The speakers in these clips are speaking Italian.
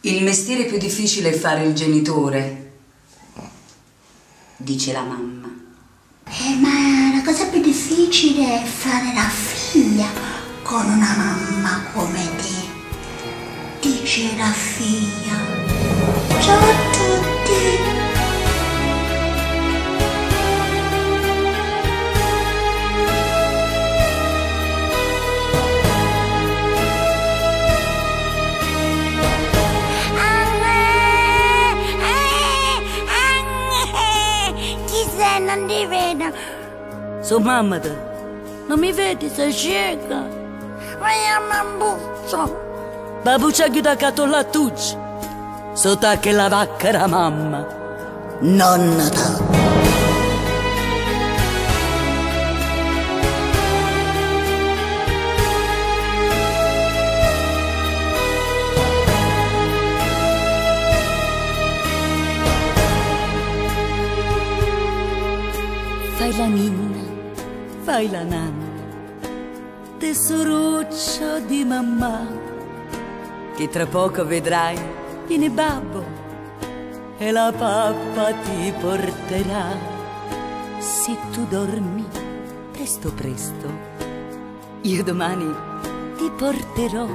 Il mestiere più difficile è fare il genitore, dice la mamma. Ma la cosa più difficile è fare la figlia con una mamma come te, dice la figlia. Ciao a tutti! Non ti vedo. Su mamma te, non mi vedi, sei cieca. Ma io non buccio. Babuccia chiuda cato la tuccia. Sotto che la vacca era mamma. Nonna te. Fai la ninna, fai la nanna, tesoruccio di mamma, che tra poco vedrai viene babbo e la pappa ti porterà. Se tu dormi presto presto, io domani ti porterò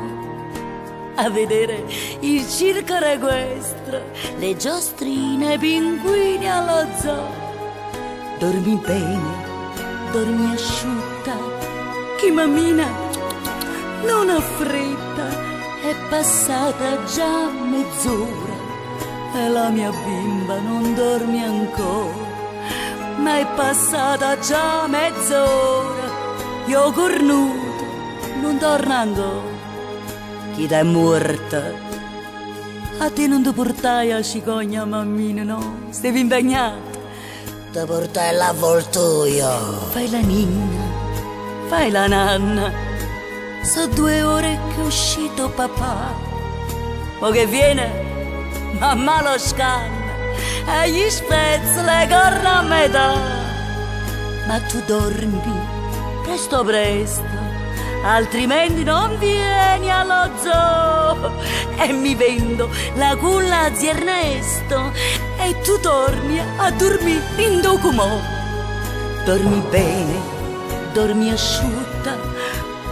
a vedere il circo equestre, le giostrine, i pinguini allo zoo. Dormi bene, dormi asciutta, che mammina non ha fretta, è passata già mezz'ora e la mia bimba non dorme ancora, ma è passata già mezz'ora, io cornuto non torna ancora, chi è morta, a te non ti portai a cicogna mammina no, stavi impegnata. Ti portai l'avvoltoio. Fai la ninna, fai la nanna. So 2 ore che è uscito papà. Ma che viene? Mamma lo scanna e gli spezza le corna a metà. Ma tu dormi presto presto, altrimenti non vieni allo zoo. E mi vendo la culla a zio Ernesto e tu torni a dormire in documò. Dormi bene, dormi asciutta,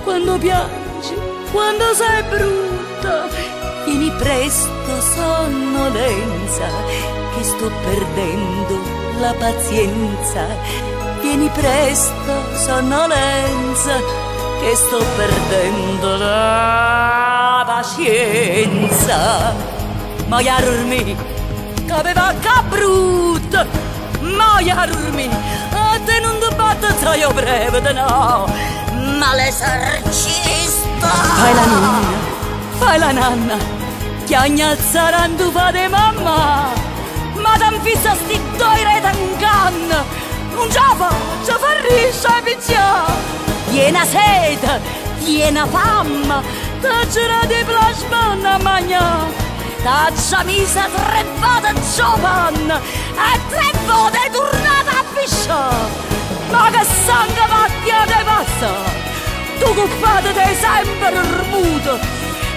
quando piangi, quando sei brutta, vieni presto sonnolenza, che sto perdendo la pazienza. Vieni presto sonnolenza, che sto perdendo la pazienza. Ma io dormi, che aveva che brutta, ma io dormi, a te non ti batte tra io breve, no, Ma l'esorcista. fai la ninna, fai la nanna, che agnazzarando fa di mamma, ma t'anfissa sti 2 rete in canna, non ce la faccio, fa riscia e picchia. Viena sete, viena fame, t'aggera di plasmana a mangiare, t'aggia misa 3 volte giovane e 3 volte tornata a pisciare. Ma che sangue mattia te passa, tu cuppate te sempre remuto,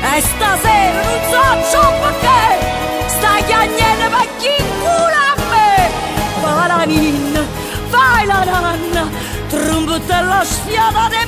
e stasera non so ciò perché, stai chiagnendo per chi incula a me. Fai la ninna, fai la nanna, trombetta la sfiata di